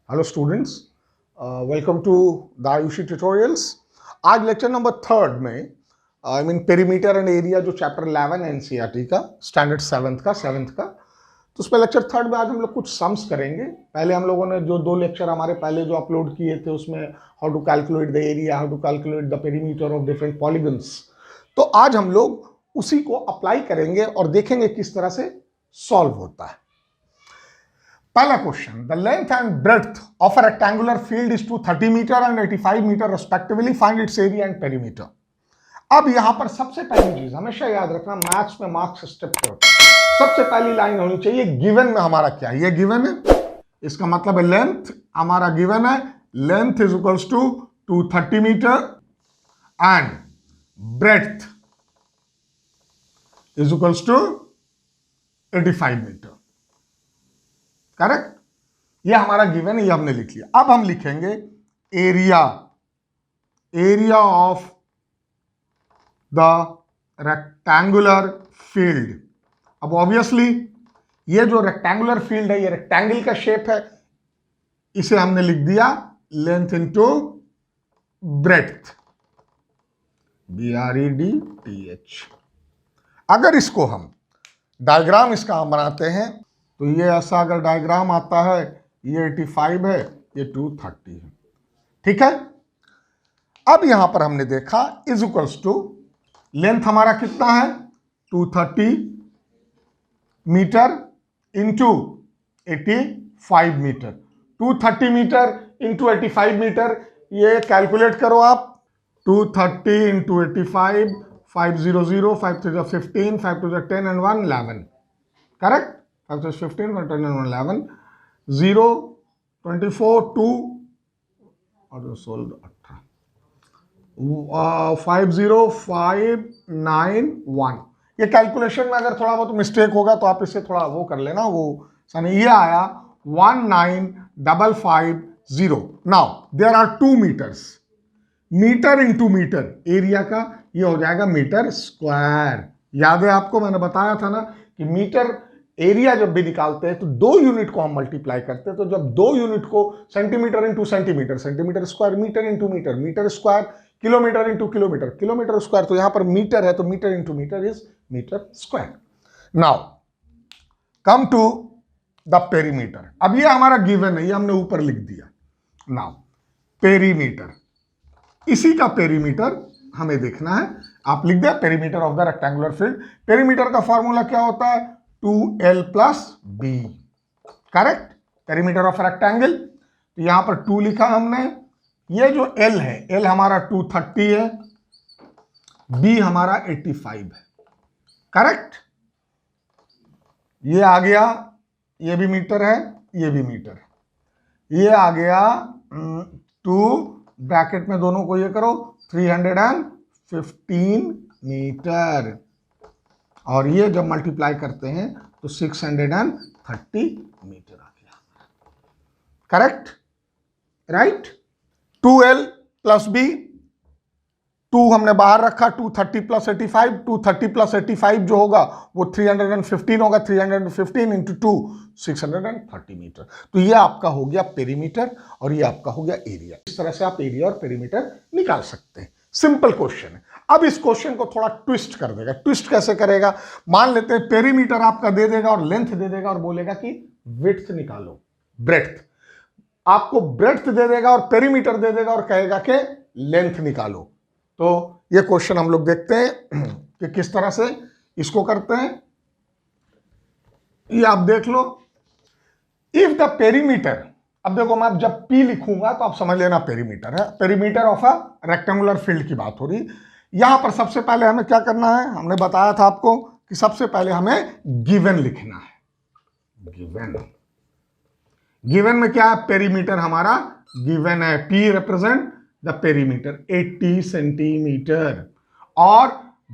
Hello students, welcome to the Ayushi tutorials. आज lecture number third में I mean perimeter and area जो chapter 11 है NCERT का standard seventh का तो उस पर लेक्चर थर्ड में आज हम लोग कुछ सम्स करेंगे। पहले हम लोगों ने जो दो लेक्चर हमारे पहले जो अपलोड किए थे उसमें how to calculate the area, how to calculate the perimeter of different polygons, तो आज हम लोग उसी को अप्लाई करेंगे और देखेंगे किस तरह से सॉल्व होता है। पहला question, the length and breadth of a rectangular field is 230 metre and 85 metre respectively, find its area and perimeter. अब यहां पर सबसे पहली चीज हमेशा याद रखना, मैथ्स में मार्क्स स्टेप पे होता है। सबसे पहली लाइन होनी चाहिए गिवन में हमारा क्या है, ये गिवन है, इसका मतलब है लेंथ हमारा गिवन है, length is equals to 230 metre and breadth is equals to 85 metre. Correct, ये हमारा गिवन है, ये हमने लिख लिया। अब हम लिखेंगे area, area of the rectangular field. अब ऑब्वियसली ये जो रेक्टेंगुलर फील्ड है, ये रेक्टेंगल का शेप है, इसे हमने लिख दिया लेंथ इनटू ब्रेड्थ, BREDTH। अगर इसको हम डायग्राम इसका हम बनाते हैं तो ये ऐसा अगर डायग्राम आता है, ये 85 है, ये 230 है, ठीक है। अब यहां पर हमने देखा इज इक्वल्स टू लेंथ हमारा कितना है 230 metre into 85 metre. 230 metre into 85 metre, ये कैलकुलेट करो आप। 230 into 85, 500, 5 to the 15, 5 to the 10 and 1 11, correct। 5 to 15, 5 to 10 and 1 11, 0 24 2 और 16 18, 50591। ये कैलकुलेशन में अगर थोड़ा बहुत मिस्टेक होगा तो आप इससे थोड़ा वो कर लेना, वो सनी ये आया 19550। Now there are 2 metres, metre into metre area का ये हो जाएगा मीटर स्क्वायर। याद है आपको, मैंने बताया था ना कि मीटर एरिया जब भी निकालते हैं तो 2 यूनिट को हम मल्टीप्लाई करते हैं। तो जब 2 यूनिट को centimetre into centimetre, centimetre square, metre into metre, metre square, kilometre into kilometre, kilometre square, तो यहां पर मीटर है तो metre into metre is metre square. Now come to the perimeter. अब ये हमारा गिवन है, ये हमने ऊपर लिख दिया। नाउ पेरीमीटर, इसी का पेरीमीटर हमें देखना है। आप लिख दे perimeter of the rectangular field. Perimeter का फॉर्मूला क्या होता है 2L plus B, correct. Perimeter of rectangle, तो यहां पर 2 लिखा हमने। ये जो L है, L हमारा 230 है, B हमारा 85 है, करेक्ट। ये आ गया, ये भी मीटर है, ये भी मीटर है, ये आ गया 2 ब्रैकेट में दोनों को ये करो 315 मीटर, और ये जब मल्टीप्लाई करते हैं तो 630 मीटर आ गया, correct, right. 2L plus B, 2 हमने बाहर रखा, 230 प्लस 85, 230 प्लस 85 जो होगा वो 315 होगा, 315 इंटू 2 630 मीटर। तो ये आपका हो गया पेरीमीटर और ये आपका हो गया एरिया। इस तरह से आप एरिया और पेरीमीटर निकाल सकते हैं। सिंपल क्वेश्चन है। अब इस क्वेश्चन को थोड़ा ट्विस्ट कर देगा। ट्विस्ट कैसे करेगा, मान लेते हैं पेरीमीटर आपका दे देगा और लेंथ दे देगा और बोलेगा कि विड्थ निकालो, ब्रेड्थ। आपको ब्रेड्थ दे देगा और पेरीमीटर दे देगा और कहेगा कि लेंथ निकालो। तो ये क्वेश्चन हम लोग देखते हैं कि किस तरह से इसको करते हैं। ये आप देख लो, इफ द पेरीमीटर, अब देखो मैं जब P लिखूंगा तो आप समझ लेना पेरीमीटर है, perimeter of a rectangular field की बात हो रही। यहां पर सबसे पहले हमें क्या करना है, हमने बताया था आपको कि सबसे पहले हमें गिवन लिखना है। गिवन, गिवन में क्या है, पेरीमीटर हमारा गिवन है, P represent the perimeter 80 centimetre, और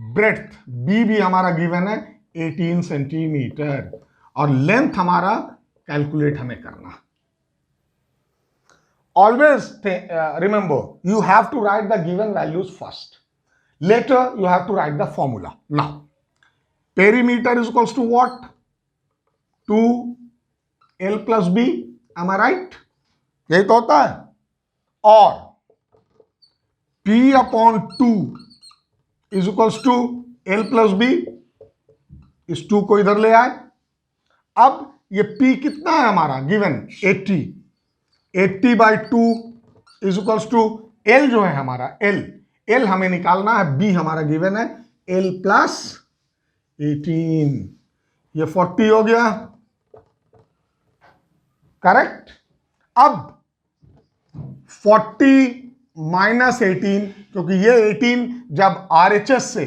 ब्रेड्थ B भी हमारा गिवन है 18 सेंटीमीटर, और लेंथ हमारा कैलकुलेट हमें करना। Always remember, you have to write the given values first. Later, you have to write the formula. Now, perimeter is equals to what? 2L plus B. Am I right? यही तो होता है। और P/2 is equals to L plus B, इस 2 को इधर ले आए। अब ये P कितना है हमारा given 80, 80/2 is equals to L जो है हमारा L हमें निकालना है, B हमारा गिवन है L प्लस 18, ये 40 हो गया, करेक्ट। अब 40 माइनस 18, क्योंकि ये 18 जब RHS से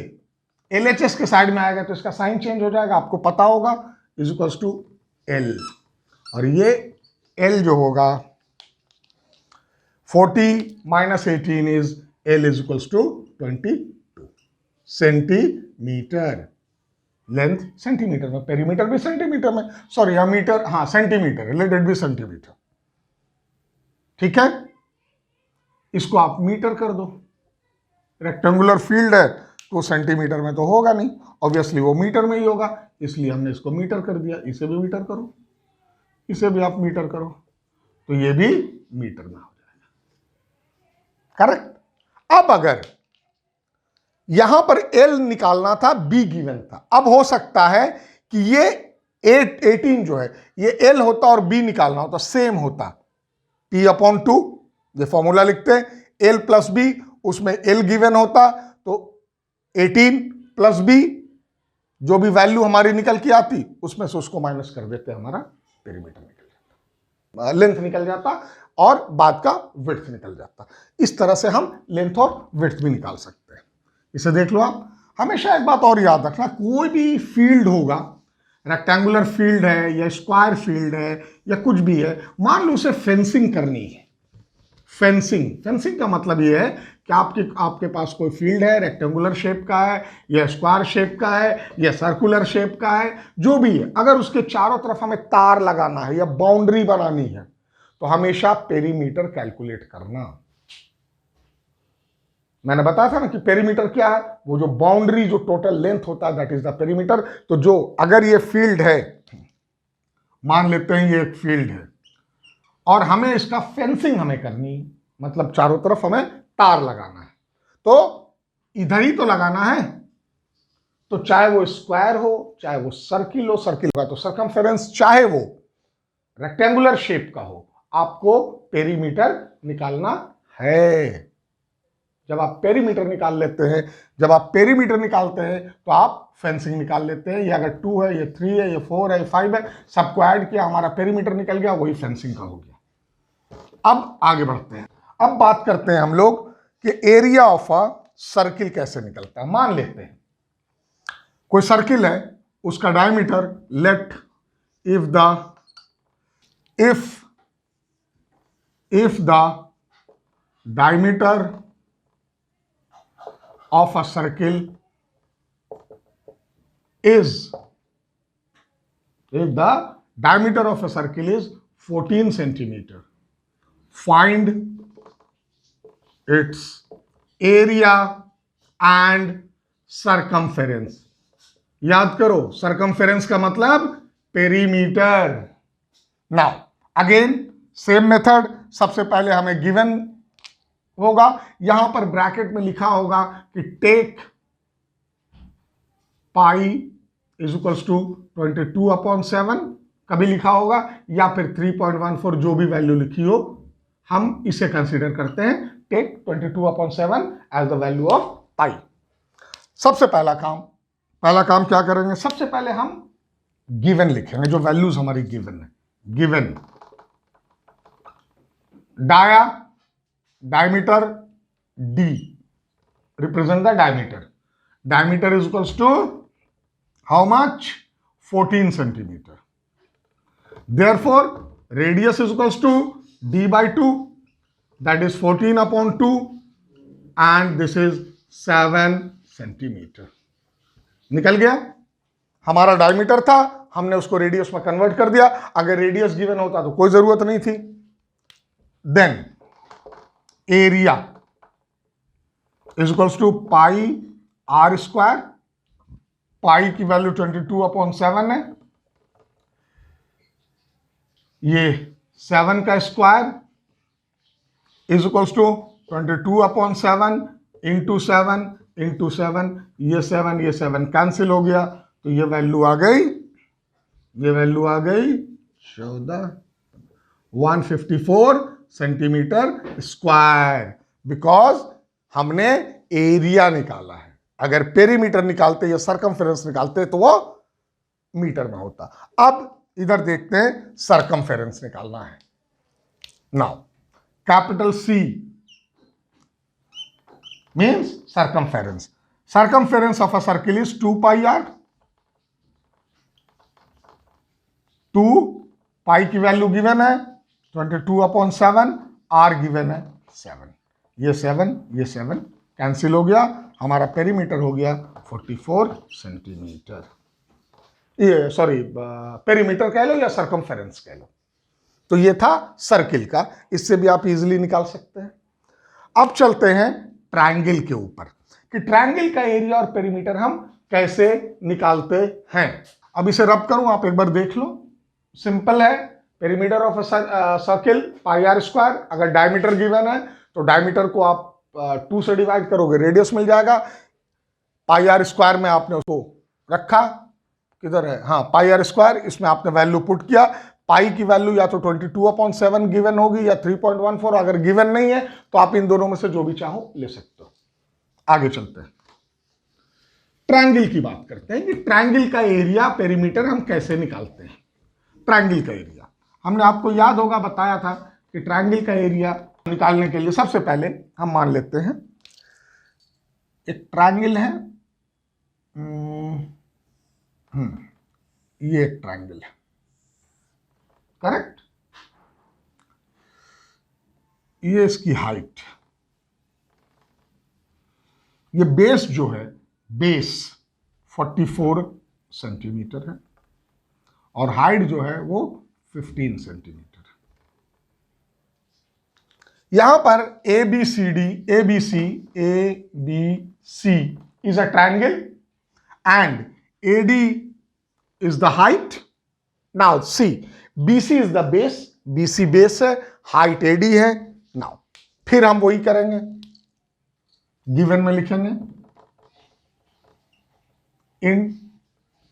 LHS के साइड में आएगा तो इसका साइन चेंज हो जाएगा, आपको पता होगा, इज इक्वल्स टू L। और ये L जो होगा 40 minus 18 is L is equals to 22 centimetre. Length centimetre में, पेरीमीटर भी सेंटीमीटर में, सॉरी यह मीटर, हाँ centimetre, let it be centimetre, ठीक है। इसको आप मीटर कर दो, रेक्टेंगुलर फील्ड है तो सेंटीमीटर में तो होगा नहीं, ऑब्वियसली वो मीटर में ही होगा, इसलिए हमने इसको मीटर कर दिया। इसे भी मीटर करो, इसे भी आप मीटर करो, तो ये भी मीटर में हो जाएगा, करेक्ट। अब अगर यहां पर L निकालना था, B गिवन था, अब हो सकता है कि ये 18 जो है ये L होता और B निकालना होता, सेम होता, P/2, ये फॉर्मूला लिखते हैं, L प्लस B, उसमें L गिवन होता तो 18 प्लस B, जो भी वैल्यू हमारी निकल के आती उसमें से उसको माइनस कर देते, हमारा पेरीमीटर निकल जाता, लेंथ निकल जाता और बाद का विड्थ निकल जाता। इस तरह से हम लेंथ और विड्थ भी निकाल सकते हैं। इसे देख लो आप। हमेशा एक बात और याद रखना, कोई भी फील्ड होगा, रेक्टेंगुलर फील्ड है या स्क्वायर फील्ड है या कुछ भी है, मान लो उसे फेंसिंग करनी है। फेंसिंग का मतलब ये है कि आपके पास कोई फील्ड है, रेक्टेंगुलर शेप का है या स्क्वायर शेप का है या सर्कुलर शेप का है, जो भी है, अगर उसके चारों तरफ हमें तार लगाना है या बाउंड्री बनानी है तो हमेशा पेरीमीटर कैलकुलेट करना। मैंने बताया था ना कि पेरीमीटर क्या है, वो जो बाउंड्री, जो टोटल लेंथ होता है, दैट इज द पेरीमीटर। तो जो अगर ये फील्ड है, मान लेते हैं ये एक फील्ड है और हमें इसका फेंसिंग हमें करनी, मतलब चारों तरफ हमें तार लगाना है, तो इधर ही तो लगाना है, तो चाहे वो स्क्वायर हो चाहे वो सर्किल हो, सर्किल होगा तो सर्कमफेरेंस, चाहे वो रेक्टेंगुलर शेप का हो, आपको पेरीमीटर निकालना है। जब आप पेरीमीटर निकाल लेते हैं, जब आप पेरीमीटर निकालते हैं तो आप फेंसिंग निकाल लेते हैं। ये अगर 2 है, ये 3 है, ये 4 है, ये 5 है, सबको ऐड किया, हमारा पेरीमीटर निकल गया, वही फेंसिंग का हो गया। अब आगे बढ़ते हैं, अब बात करते हैं हम लोग कि एरिया ऑफ अ सर्किल कैसे निकलता है। मान लेते हैं कोई सर्किल है, उसका diameter, let if the diameter of a circle is 14 centimeter, find its area and circumference। याद करो, circumference का मतलब perimeter. Now again same method, सबसे पहले हमें गिवन होगा, यहां पर ब्रैकेट में लिखा होगा कि take pi is equals to 22/7, कभी लिखा होगा, या फिर 3.14, जो भी वैल्यू लिखी हो, हम इसे कंसीडर करते हैं, take 22/7 as the value of pi. सबसे पहला काम क्या करेंगे, सबसे पहले हम गिवन लिखेंगे, जो वैल्यूज हमारी गिवन है। Given diameter d represent the diameter is equals to how much, 14 centimeter, therefore radius is equals to d/2, that is 14/2, and this is 7 centimeter। निकल गया, हमारा डायमीटर था, हमने उसको रेडियस में कन्वर्ट कर दिया। अगर रेडियस गिवन होता तो कोई जरूरत नहीं थी। Then area is equals to pi r square, pi की वैल्यू 22/7 है, ये 7 का square is equals to 22/7 into 7 ये 7 कैंसिल हो गया, तो ये वैल्यू आ गई 154 सेंटीमीटर स्क्वायर, बिकॉज हमने एरिया निकाला है। अगर पेरीमीटर निकालते या सरकमफेरेंस निकालते तो वो मीटर में होता। अब इधर देखते हैं सरकमफेरेंस निकालना है। Now capital C means circumference. Circumference of a circle is 2 pi r। 2 pi की वैल्यू गिवन है 22/7, r गिवन है 7। ये 7 कैंसिल हो गया, हमारा पेरीमीटर हो गया 44 सेंटीमीटर। ये सॉरी पेरीमीटर कह लो या सरकमफेरेंस कह लो। तो ये था सर्किल का, इससे भी आप इजीली निकाल सकते हैं। अब चलते हैं ट्रायंगल के ऊपर कि ट्रायंगल का एरिया और पेरीमीटर हम कैसे निकालते हैं। अब इसे रब करूं, आप एक बार देख लो। सिंपल है, perimeter of circle pi r square. अगर डायमीटर गिवन है तो डायमीटर को आप 2 से डिवाइड करोगे, रेडियस मिल जाएगा। पाई r स्क्वायर में आपने उसको रखा, किधर है, हाँ पाई r स्क्वायर, इसमें आपने वैल्यू पुट किया। पाई की वैल्यू या तो 22/7 गिवन होगी या 3.14। अगर गिवन नहीं है तो आप इन दोनों में से जो भी चाहो ले सकते हो। आगे चलते हैं, ट्रायंगल की बात करते हैं कि ट्रायंगल का एरिया पेरीमीटर हम कैसे निकालते हैं। ट्रायंगल का एरिया हमने आपको याद होगा बताया था कि ट्रायंगल का एरिया निकालने के लिए सबसे पहले हम मान लेते हैं एक ट्रायंगल है, ये एक ट्रायंगल है, करेक्ट। ये इसकी हाइट, ये बेस जो है, बेस 44 सेंटीमीटर है और हाइट जो है वो 15 सेंटीमीटर। यहां पर ABC is a triangle and AD is the height. Now see, BC is the base, BC base है, height AD है। Now फिर हम वही करेंगे, गिवन में लिखेंगे in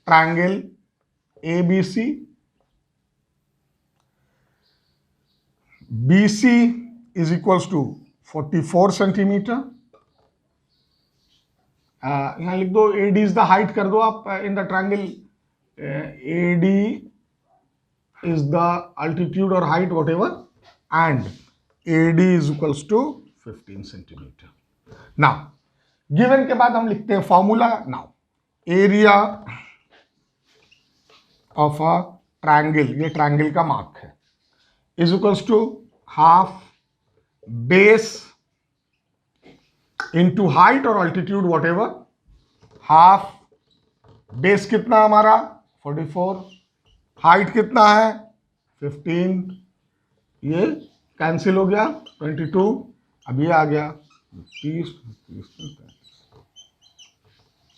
triangle ABC, BC is equals to 44 centimetre. यहां लिख दो AD is the height कर दो आप in the triangle, AD is the altitude or height whatever, and AD is equals to 15 centimetre. Now given के बाद हम लिखते हैं formula. Now area of a triangle, ये ट्रायंगल का मार्क है, is equals to half base into height और altitude whatever. Half base कितना हमारा 44, हाइट कितना है 15, ये कैंसिल हो गया 22, अब ये आ गया 30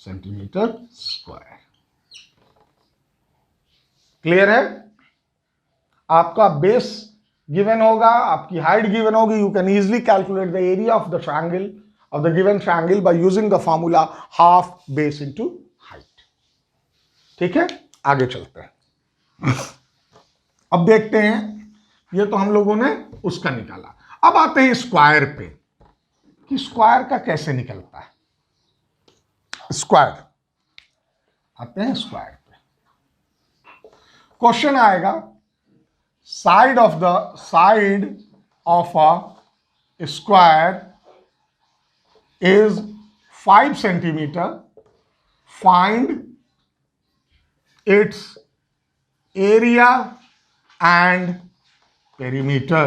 सेंटीमीटर स्क्वायर। क्लियर है? आपका बेस गिवन होगा, आपकी हाइट गिवन होगी, you can easily calculate the area of the triangle of the given triangle by using the formula half base into height। ठीक है, आगे चलते हैं। अब देखते हैं, ये तो हम लोगों ने उसका निकाला। अब आते हैं स्क्वायर पे कि स्क्वायर का कैसे निकलता है। स्क्वायर आते हैं, स्क्वायर पे क्वेश्चन आएगा, side of a square is 5 centimeter, find its area and perimeter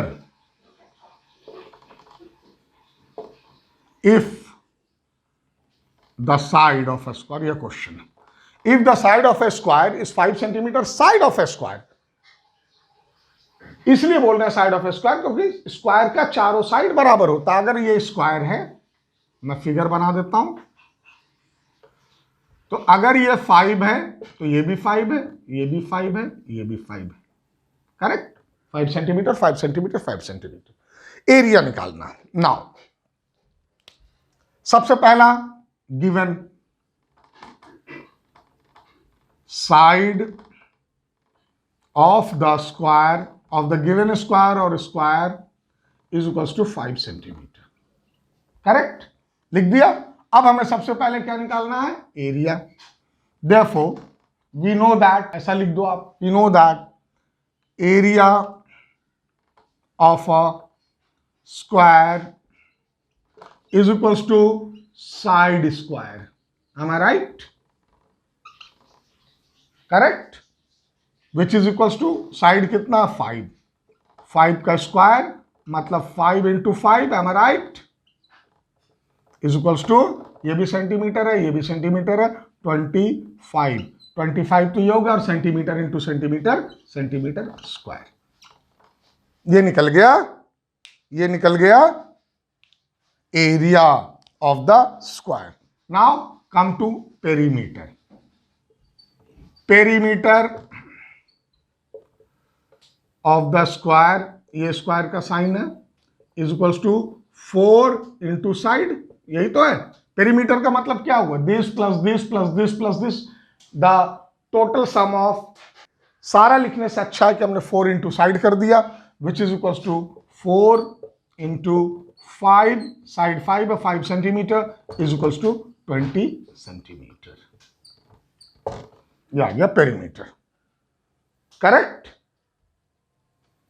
if the side of a square, ये question, if the side of a square is 5 centimeter, side of a square, इसलिए बोल रहे हैं side of A square क्योंकि square का चारों side बराबर होता है। अगर ये स्क्वायर है, मैं फिगर बना देता हूं, तो अगर ये 5 है तो ये भी 5 है, ये भी 5 है, ये भी 5 है, correct. 5 centimetre 5 centimetre 5 centimetre. Area निकालना। नाउ सबसे पहला given side of the square of the given square और square is equals to 5 centimetre. Correct, लिख दिया। अब हमें सबसे पहले क्या निकालना है? Area. Therefore we know that, ऐसा लिख दो आप, we know that area of a square is equals to side square. Am I right? Correct, which is equals to side कितना? 5। 5 का स्क्वायर मतलब 5 into 5, am I right? Is equals to, ये भी centimetre है, ये भी सेंटीमीटर है, 25। 25 तो ये होगा, और centimetre into centimetre, centimetre square. ये निकल गया, ये निकल गया area of the square. Now come to perimeter. Perimeter of the square, ये स्क्वायर का साइन है, is equals to 4 into side. यही तो है पेरीमीटर का मतलब। क्या हुआ? This plus this plus this plus this, the total sum of. सारा लिखने से अच्छा है कि हमने 4 इंटू साइड कर दिया, which is equals to 4 into 5, side 5 है, 5 centimetre, is equals to 20 centimetre. या गया पेरीमीटर। करेक्ट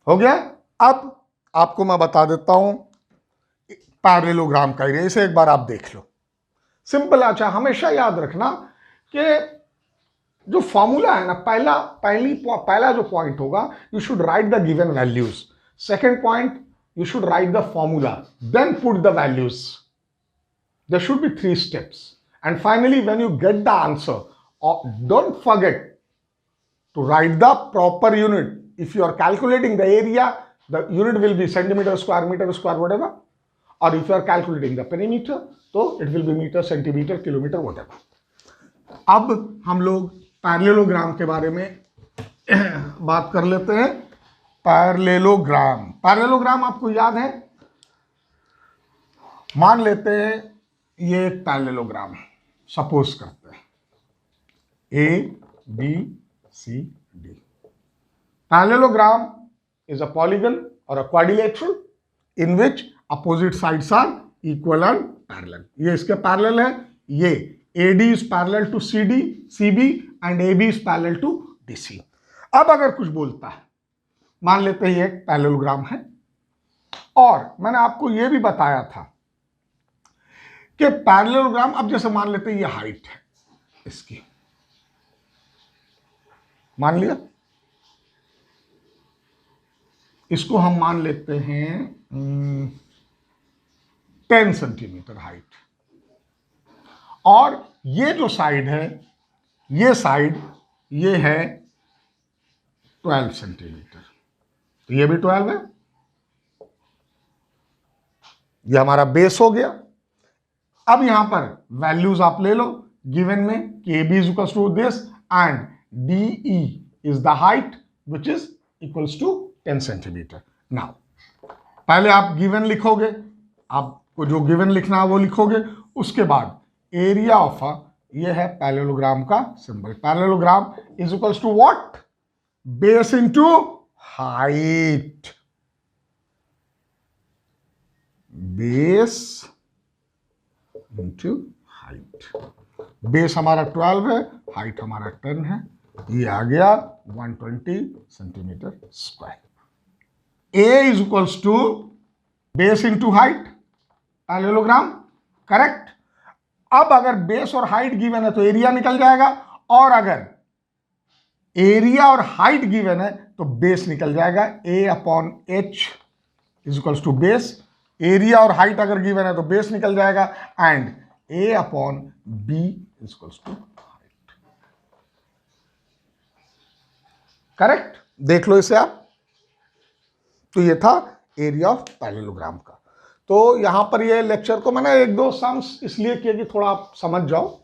हो गया। अब आपको मैं बता देता हूं पैरेललोग्राम का एरिया। इसे एक बार आप देख लो, सिंपल। अच्छा, हमेशा याद रखना कि जो फॉर्मूला है ना, पहला जो पॉइंट होगा, you should write the given values. Second point, you should write the formula, then put the values. There should be 3 steps, and finally when you get the answer, don't forget to write the proper unit. If you are calculating the area, the unit will be centimeter square, meter square, whatever. Or if you are calculating the perimeter, so it will be meter, centimeter, kilometer, whatever. अब हम लोग parallelogram के बारे में बात कर लेते हैं। पैरेललोग्राम, पैरेललोग्राम आपको याद है? मान लेते हैं ये एक पैरेललोग्राम सपोज करते हैं, A B C D. Parallelogram is a polygon or a quadrilateral in which opposite sides are equal and parallel. ये इसके parallel है। ये AD is parallel to CD, CB and AB is parallel to DC. अब अगर कुछ बोलता है, मान लेते हैं ये एक पैरेललोग्राम है, और मैंने आपको ये भी बताया था कि पैरेललोग्राम, अब जैसे मान लेते हैं ये हाइट है इसकी, मान लिया, इसको हम मान लेते हैं 10 सेंटीमीटर हाइट, और ये जो साइड है, ये साइड ये है 12 सेंटीमीटर, तो ये भी 12 है। ये हमारा बेस हो गया। अब यहां पर वैल्यूज आप ले लो गिवन में कि AB is equals to this and DE is the height which is equals to 10 centimeter. Now, पहले आप गिवन लिखोगे, आपको जो गिवन लिखना है वो लिखोगे, उसके बाद एरिया ऑफ ये है पैरेललोग्राम का symbol. Parallelogram is equals to what? Base into height. Base into height. Base हमारा 12 है, हाइट हमारा 10 है, ये आ गया 120 centimetre square. A is equals to base into height, parallelogram. Correct. अब अगर बेस और हाइट गिवन है तो एरिया निकल जाएगा, और अगर एरिया और हाइट गिवन है तो बेस निकल जाएगा। A upon H is equals to base. Area और हाइट अगर गिवन है तो बेस निकल जाएगा, and A upon B is equals to. Correct, देख लो इसे आप। तो ये था एरिया ऑफ पैरेललोग्राम का। तो यहां पर ये लेक्चर को मैंने 1-2 सम्स इसलिए किया कि थोड़ा आप समझ जाओ।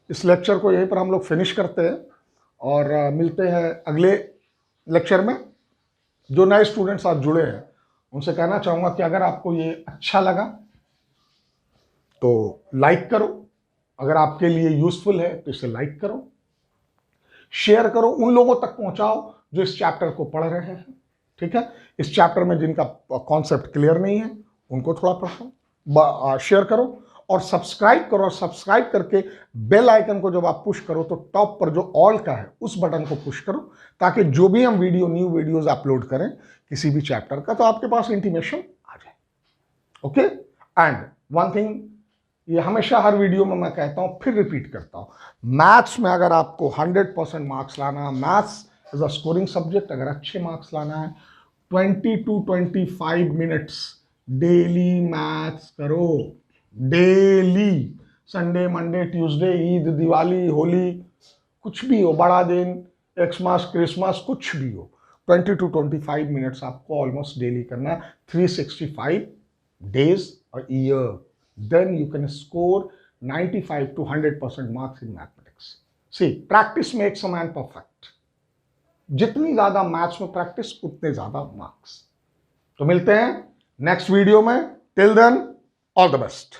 इस लेक्चर को यहीं पर हम लोग फिनिश करते हैं, और मिलते हैं अगले लेक्चर में। जो नए स्टूडेंट्स आज जुड़े हैं उनसे कहना चाहूंगा कि अगर आपको ये अच्छा लगा तो लाइक करो, अगर आपके लिए यूजफुल है तो इसे लाइक करो, शेयर करो, उन लोगों तक पहुंचाओ जो इस चैप्टर को पढ़ रहे हैं। ठीक है, इस चैप्टर में जिनका कॉन्सेप्ट क्लियर नहीं है उनको थोड़ा पढ़ाओ, शेयर करो और सब्सक्राइब करो। और सब्सक्राइब करके बेल आइकन को जब आप पुश करो तो टॉप पर जो ऑल का है उस बटन को पुश करो, ताकि जो भी हम न्यू वीडियोस अपलोड करें किसी भी चैप्टर का, तो आपके पास इंटीमेशन आ जाए। ओके, एंड वन थिंग, ये हमेशा हर वीडियो में मैं कहता हूं, फिर रिपीट करता हूं, मैथ्स में अगर आपको 100% मार्क्स लाना, maths is a scoring subject, अगर अच्छे मार्क्स लाना है 20 to 25 मिनट्स डेली मैथ्स करो। Daily, Sunday Monday Tuesday, Eid Diwali Holi कुछ भी हो, बड़ा दिन, एक्समास क्रिसमस कुछ भी हो, 20 to 25 मिनट्स आपको ऑलमोस्ट डेली करना है, 365 days a year. Then you can score 95 to 100% marks in mathematics. See, practice makes a man perfect. जितनी ज्यादा मैथ्स में प्रैक्टिस उतने ज्यादा मार्क्स। तो मिलते हैं नेक्स्ट वीडियो में, till then all the best.